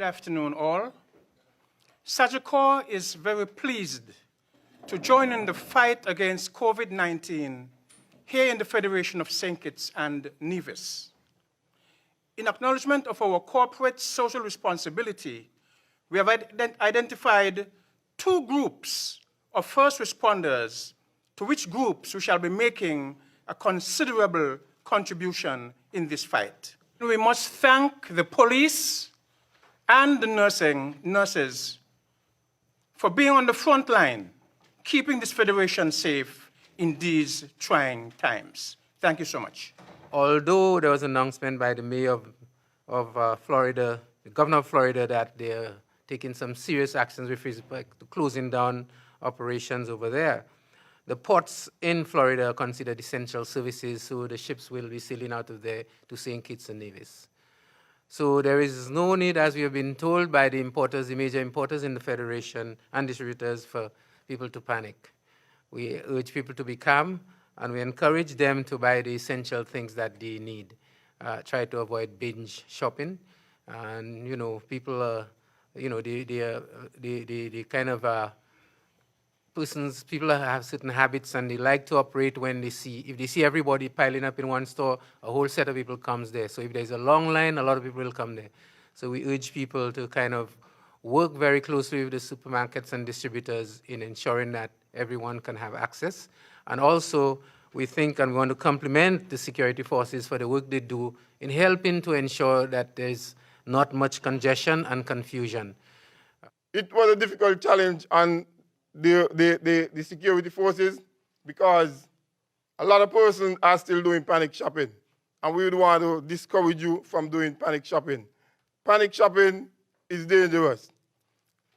Good afternoon, all. Sagicor is very pleased to join in the fight against COVID-19 here in the Federation of St. Kitts and Nevis. In acknowledgement of our corporate social responsibility, we have identified two groups of first responders to which groups we shall be making a considerable contribution in this fight. We must thank the police and the nurses for being on the front line, keeping this federation safe in these trying times. Thank you so much. Although there was an announcement by the mayor of Florida, the governor of Florida, that they're taking some serious actions with respect to closing down operations over there, the ports in Florida are considered essential services, so the ships will be sailing out of there to St. Kitts and Nevis. So there is no need, as we have been told by the importers, the major importers in the Federation and distributors, for people to panic. We urge people to be calm, and we encourage them to buy the essential things that they need. Try to avoid binge shopping. And, you know, people are, you know, the kind of people have certain habits, and they like to operate when if they see everybody piling up in one store, a whole set of people comes there. So if there's a long line, a lot of people will come there. So we urge people to kind of work very closely with the supermarkets and distributors in ensuring that everyone can have access. And also, we think and we want to compliment the security forces for the work they do in helping to ensure that there's not much congestion and confusion. It was a difficult challenge on the security forces, because a lot of persons are still doing panic shopping, and we would want to discourage you from doing panic shopping. Panic shopping is dangerous.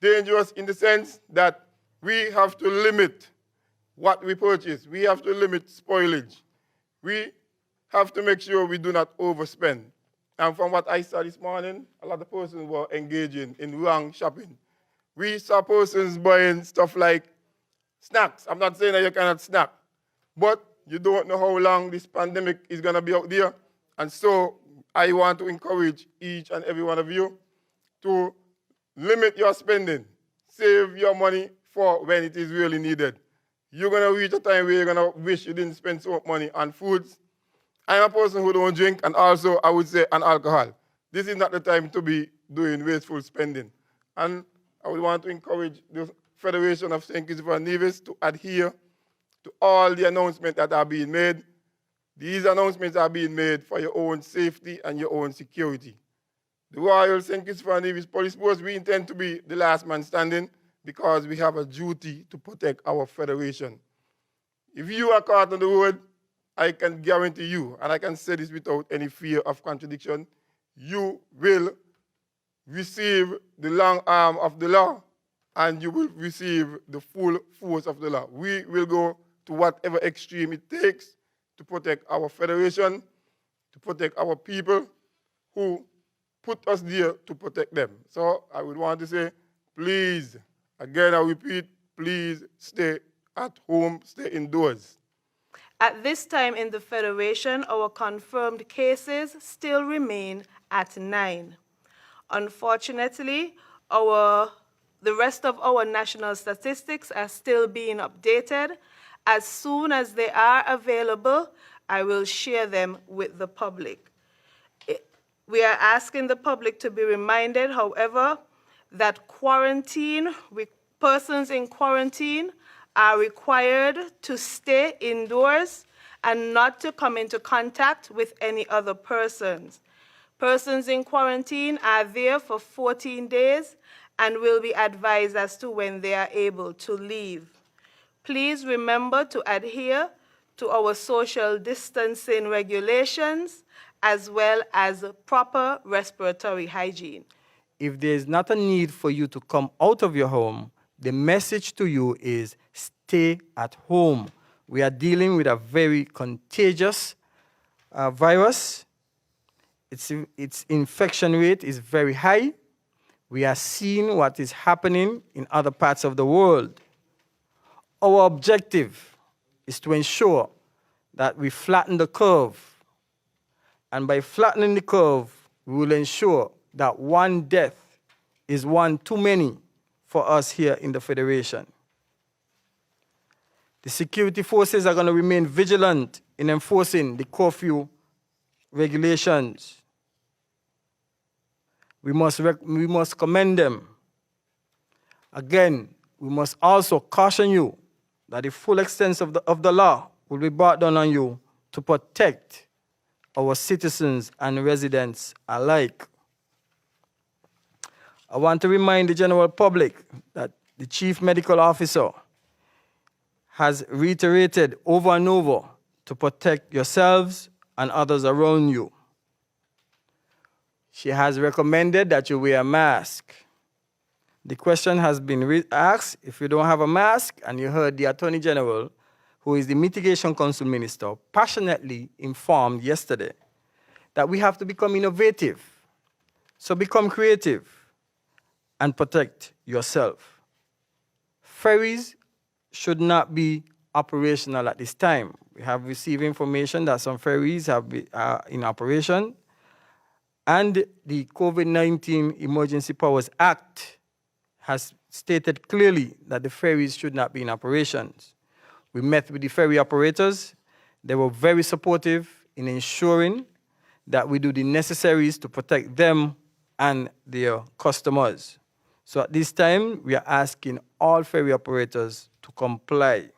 Dangerous in the sense that we have to limit what we purchase. We have to limit spoilage. We have to make sure we do not overspend. And from what I saw this morning, a lot of persons were engaging in wrong shopping. We saw persons buying stuff like snacks. I'm not saying that you cannot snack, but you don't know how long this pandemic is going to be out there. And so I want to encourage each and every one of you to limit your spending. Save your money for when it is really needed. You're going to reach a time where you're going to wish you didn't spend so much money on foods. I'm a person who don't drink, and also, I would say, on alcohol. This is not the time to be doing wasteful spending. And I would want to encourage the Federation of St. Kitts and Nevis to adhere to all the announcements that are being made. These announcements are being made for your own safety and your own security. The Royal St. Kitts and Nevis Police Force, we intend to be the last man standing, because we have a duty to protect our federation. If you are caught on the road, I can guarantee you, and I can say this without any fear of contradiction, you will receive the long arm of the law, and you will receive the full force of the law. We will go to whatever extreme it takes to protect our federation, to protect our people who put us there to protect them. So I would want to say, please, again I repeat, please stay at home, stay indoors. At this time in the Federation, our confirmed cases still remain at 9. Unfortunately, the rest of our national statistics are still being updated. As soon as they are available, I will share them with the public. We are asking the public to be reminded, however, that persons in quarantine are required to stay indoors and not to come into contact with any other persons. Persons in quarantine are there for 14 days and will be advised as to when they are able to leave. Please remember to adhere to our social distancing regulations as well as proper respiratory hygiene. If there is not a need for you to come out of your home, the message to you is stay at home. We are dealing with a very contagious virus. Its infection rate is very high. We are seeing what is happening in other parts of the world. Our objective is to ensure that we flatten the curve. And by flattening the curve, we will ensure that one death is one too many for us here in the Federation. The security forces are going to remain vigilant in enforcing the curfew regulations. We must commend them. Again, we must also caution you that the full extent of the law will be brought down on you to protect our citizens and residents alike. I want to remind the general public that the Chief Medical Officer has reiterated over and over to protect yourselves and others around you. She has recommended that you wear a mask. The question has been asked, if you don't have a mask, and you heard the Attorney General, who is the Mitigation Council Minister, passionately informed yesterday that we have to become innovative. So become creative and protect yourself. Ferries should not be operational at this time. We have received information that some ferries are in operation, and the COVID-19 Emergency Powers Act has stated clearly that the ferries should not be in operations. We met with the ferry operators. They were very supportive in ensuring that we do the necessaries to protect them and their customers. So at this time, we are asking all ferry operators to comply.